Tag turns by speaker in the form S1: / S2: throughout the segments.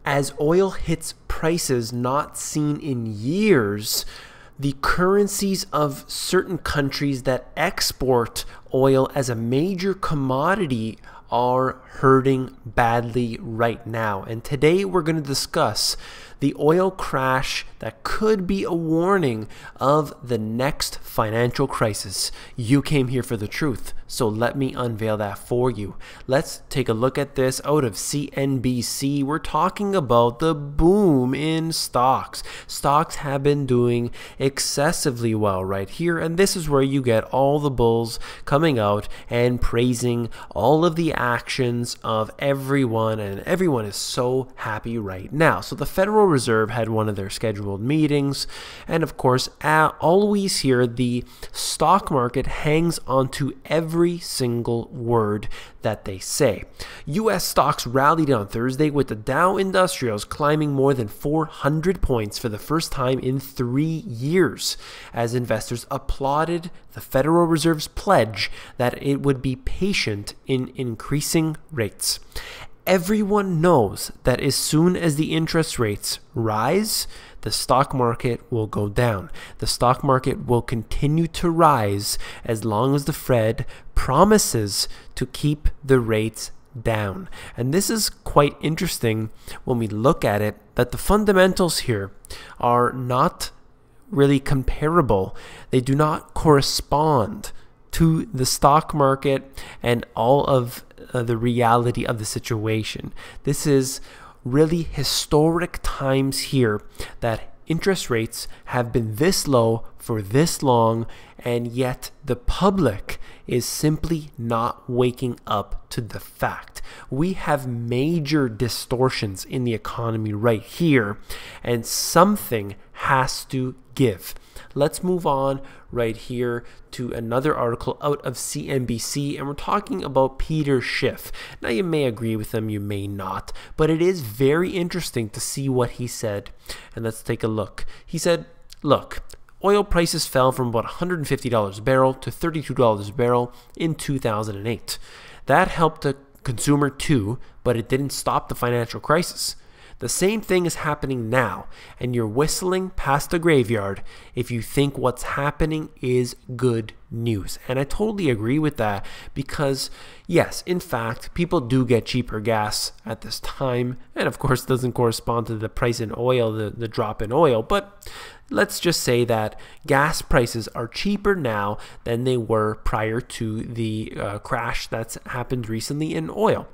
S1: As oil hits prices not seen in years, the currencies of certain countries that export oil as a major commodity are hurting badly right now. And today we're going to discuss the oil crash that could be a warning of the next financial crisis. You came here for the truth, so let me unveil that for you. Let's take a look at this out of CNBC. We're talking about the boom in stocks. Stocks have been doing excessively well right here, and this is where you get all the bulls coming out and praising all of the actions of everyone, and everyone is so happy right now. So the Federal Reserve had one of their scheduled meetings, and of course, always here, the stock market hangs onto every single word that they say. U.S. stocks rallied on Thursday, with the Dow Industrials climbing more than 400 points for the first time in 3 years, as investors applauded the Federal Reserve's pledge that it would be patient in increasing rates. Everyone knows that as soon as the interest rates rise, the stock market will go down. The stock market will continue to rise as long as the Fed promises to keep the rates down. And this is quite interesting when we look at it, that the fundamentals here are not really comparable. They do not correspond to the stock market and all of the reality of the situation. This is really historic times here, that interest rates have been this low for this long, and yet the public is simply not waking up to the fact. We have major distortions in the economy right here, and something has to give. Let's move on right here to another article out of CNBC, and we're talking about Peter Schiff. Now, you may agree with him, you may not, but it is very interesting to see what he said. And let's take a look. He said, look, oil prices fell from about $150 a barrel to $32 a barrel in 2008. That helped the consumer too, but it didn't stop the financial crisis. The same thing is happening now, and you're whistling past the graveyard if you think what's happening is good news. And I totally agree with that, because yes, in fact, people do get cheaper gas at this time, and of course it doesn't correspond to the price in oil, the drop in oil, but let's just say that gas prices are cheaper now than they were prior to the crash that's happened recently in oil.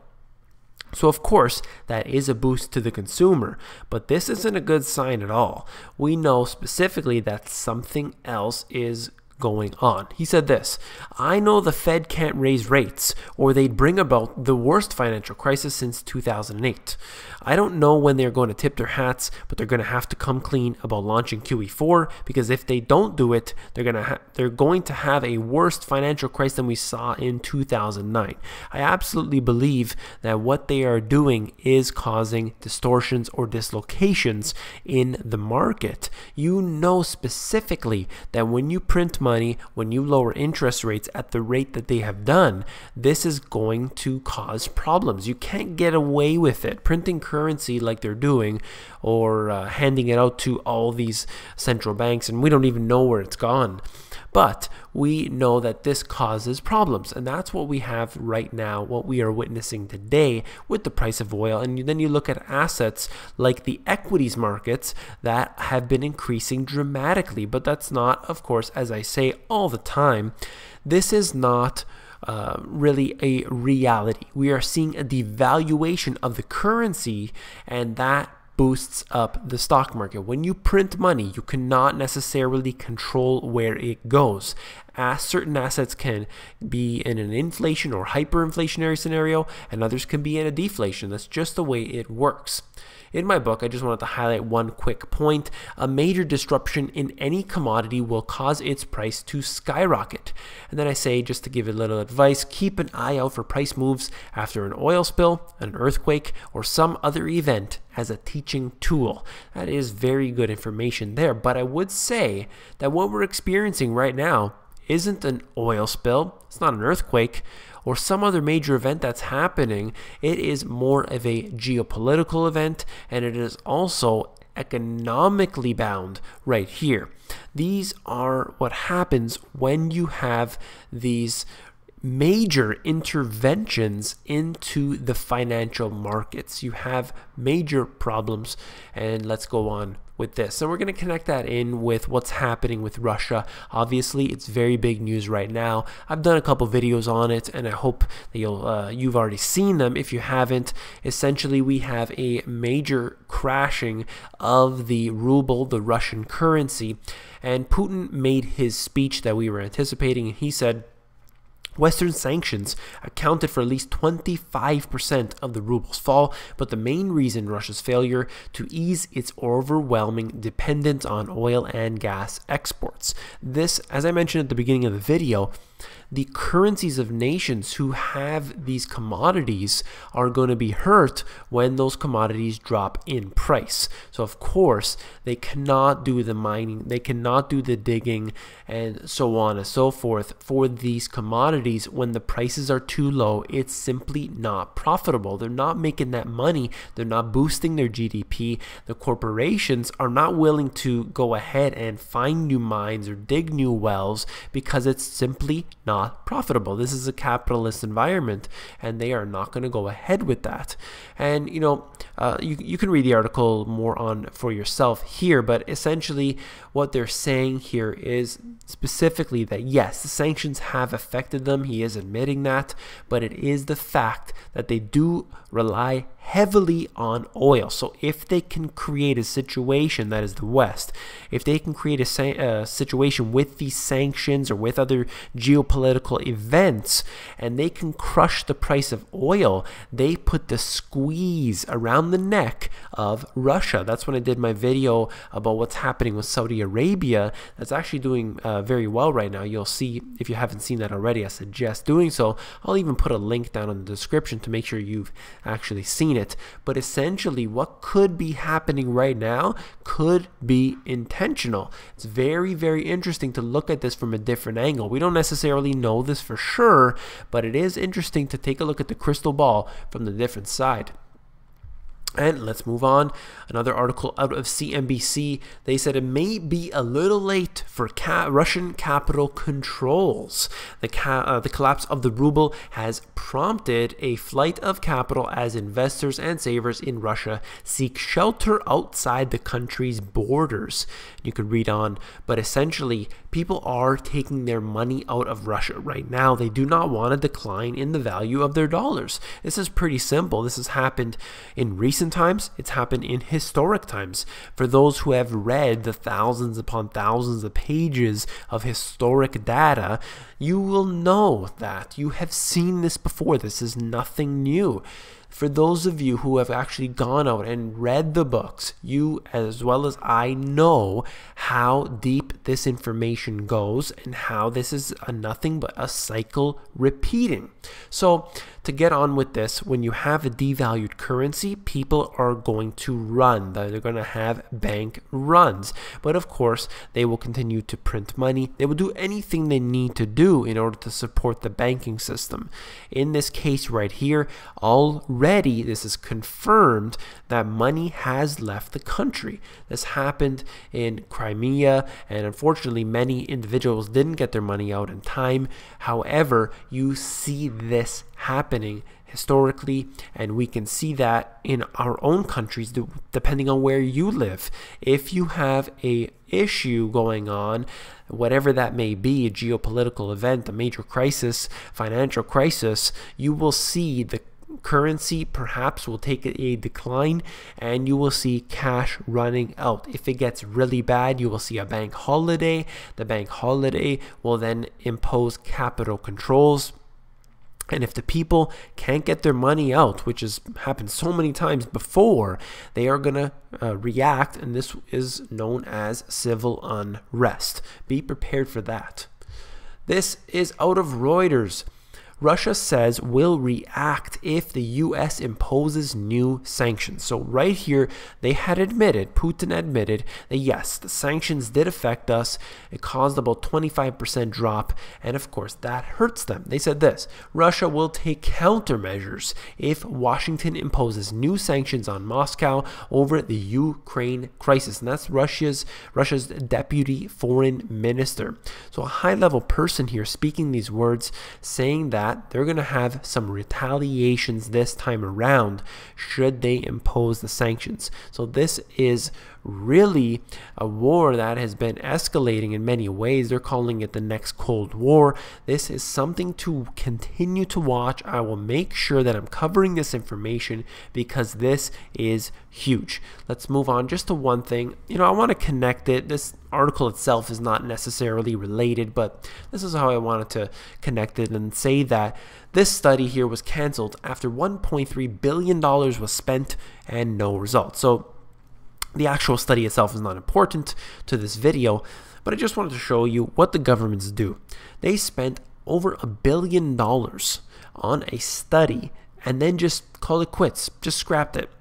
S1: So of course, that is a boost to the consumer, but this isn't a good sign at all. We know specifically that something else is going on. He said this, I know the Fed can't raise rates or they'd bring about the worst financial crisis since 2008. I don't know when they're going to tip their hats, but they're going to have to come clean about launching QE4, because if they don't do it, they're going to have a worse financial crisis than we saw in 2009. I absolutely believe that what they are doing is causing distortions or dislocations in the market. You know specifically that when you print money, when you lower interest rates at the rate that they have done, this is going to cause problems. You can't get away with it. Printing currency like they're doing, or handing it out to all these central banks, and we don't even know where it's gone. But we know that this causes problems, and that's what we have right now, what we are witnessing today with the price of oil. And then you look at assets like the equities markets that have been increasing dramatically, but that's not, of course, as I say all the time, this is not really a reality. We are seeing a devaluation of the currency, and that boosts up the stock market. When you print money, you cannot necessarily control where it goes. Certain assets can be in an inflation or hyperinflationary scenario, and others can be in a deflation. That's just the way it works. In my book, I just wanted to highlight one quick point. A major disruption in any commodity will cause its price to skyrocket. And then I say, just to give a little advice, keep an eye out for price moves after an oil spill, an earthquake, or some other event as a teaching tool. That is very good information there. But I would say that what we're experiencing right now isn't an oil spill, it's not an earthquake, or some other major event that's happening. It is more of a geopolitical event, and it is also economically bound right here. These are what happens when you have these major interventions into the financial markets. You have major problems, and let's go on with this. So we're going to connect that in with what's happening with Russia. Obviously, it's very big news right now. I've done a couple videos on it, and I hope that you've already seen them. If you haven't, essentially we have a major crashing of the ruble, the Russian currency, and Putin made his speech that we were anticipating, and he said Western sanctions accounted for at least 25% of the ruble's fall, but the main reason Russia's failure to ease its overwhelming dependence on oil and gas exports. This, as I mentioned at the beginning of the video, the currencies of nations who have these commodities are going to be hurt when those commodities drop in price. So of course, they cannot do the mining, they cannot do the digging, and so on and so forth for these commodities when the prices are too low. It's simply not profitable. They're not making that money. They're not boosting their GDP. The corporations are not willing to go ahead and find new mines or dig new wells because it's simply not profitable. This is a capitalist environment, and they are not going to go ahead with that. And you can read the article more on for yourself here, but essentially what they're saying here is specifically that yes, the sanctions have affected them. He is admitting that, but it is the fact that they do rely heavily on oil. So if they can create a situation, that is the West, if they can create a situation with these sanctions or with other geopolitical events, and they can crush the price of oil, they put the squeeze around the neck of Russia. That's when I did my video about what's happening with Saudi Arabia. That's actually doing very well right now. You'll see, if you haven't seen that already, I suggest doing so. I'll even put a link down in the description to make sure you've actually seen it. But essentially what could be happening right now could be intentional. It's very, very interesting to look at this from a different angle. We don't necessarily know this for sure, but it is interesting to take a look at the crystal ball from the different side. And let's move on. Another article out of CNBC. They said it may be a little late for Russian capital controls. The collapse of the ruble has prompted a flight of capital as investors and savers in Russia seek shelter outside the country's borders. You could read on, but essentially people are taking their money out of Russia right now. They do not want a decline in the value of their dollars. This is pretty simple. This has happened in recent times. It's happened in historic times. For those who have read the thousands upon thousands of pages of historic data, you will know that. You have seen this before. This is nothing new. For those of you who have actually gone out and read the books, you as well as I know how deep this information goes and how this is nothing but a cycle repeating. So to get on with this, when you have a devalued currency, people are going to run. They're going to have bank runs. But of course, they will continue to print money. They will do anything they need to do in order to support the banking system. In this case right here, already this is confirmed that money has left the country. This happened in Crimea, and unfortunately many individuals didn't get their money out in time. However, you see this happening historically, and we can see that in our own countries depending on where you live. If you have a issue going on, whatever that may be, a geopolitical event, a major crisis, financial crisis, you will see the currency perhaps will take a decline, and you will see cash running out. If it gets really bad, you will see a bank holiday. The bank holiday will then impose capital controls. And if the people can't get their money out, which has happened so many times before, they are going to react, and this is known as civil unrest. Be prepared for that. This is out of Reuters. Russia says will react if the US imposes new sanctions. So right here, they had admitted, Putin admitted that yes, the sanctions did affect us. It caused about 25% drop. And of course, that hurts them. They said this: Russia will take countermeasures if Washington imposes new sanctions on Moscow over the Ukraine crisis. And that's Russia's deputy foreign minister. So a high-level person here speaking these words, saying that they're going to have some retaliations this time around should they impose the sanctions. So this is really a war that has been escalating in many ways. They're calling it the next Cold War. This is something to continue to watch. I will make sure that I'm covering this information because this is huge. Let's move on just to one thing. I want to connect it. This article itself is not necessarily related, but this is how I wanted to connect it and say that this study here was canceled after $1.3 billion was spent and no results. So the actual study itself is not important to this video, but I just wanted to show you what the governments do. They spent over $1 billion on a study and then just called it quits, just scrapped it.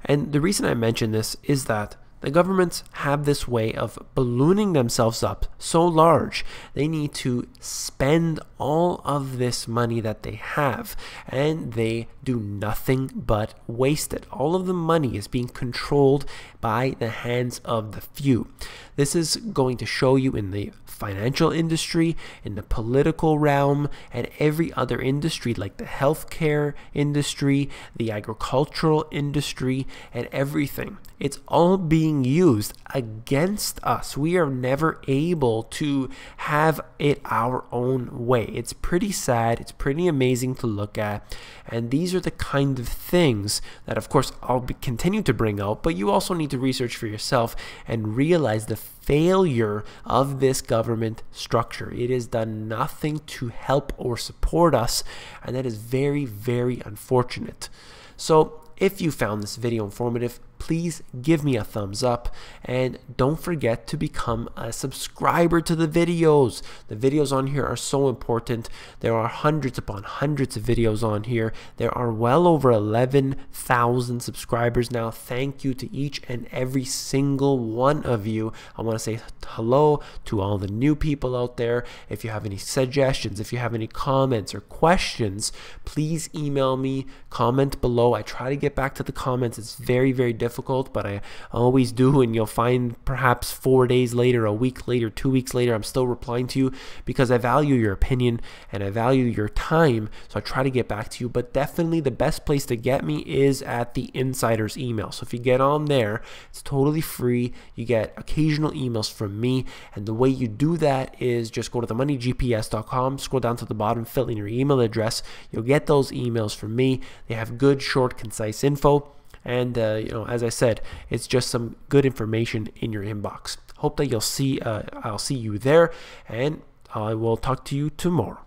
S1: And the reason I mention this is that the governments have this way of ballooning themselves up so large. They need to spend all of this money that they have, and they do nothing but waste it. All of the money is being controlled by the hands of the few. This is going to show you in the financial industry, in the political realm, and every other industry like the healthcare industry, the agricultural industry, and everything. It's all being used against us. We are never able to have it our own way. It's pretty sad. It's pretty amazing to look at. And these are the kind of things that, of course, I'll continue to bring out, but you also need to research for yourself and realize the failure of this government structure. It has done nothing to help or support us, and that is very, very unfortunate. So if you found this video informative, please give me a thumbs up and don't forget to become a subscriber to the videos. The videos on here are so important. There are hundreds upon hundreds of videos on here. There are well over 11,000 subscribers now. Thank you to each and every single one of you. I want to say hello to all the new people out there. If you have any suggestions, if you have any comments or questions, please email me, comment below. I try to get back to the comments. It's very, very difficult, but I always do, and you'll find perhaps 4 days later, a week later, 2 weeks later, I'm still replying to you because I value your opinion and I value your time, so I try to get back to you. But definitely the best place to get me is at the insider's email. So if you get on there, it's totally free. You get occasional emails from me, and the way you do that is just go to themoneygps.com, scroll down to the bottom, fill in your email address. You'll get those emails from me. They have good, short, concise info. And as I said, it's just some good information in your inbox. Hope that I'll see you there, and I will talk to you tomorrow.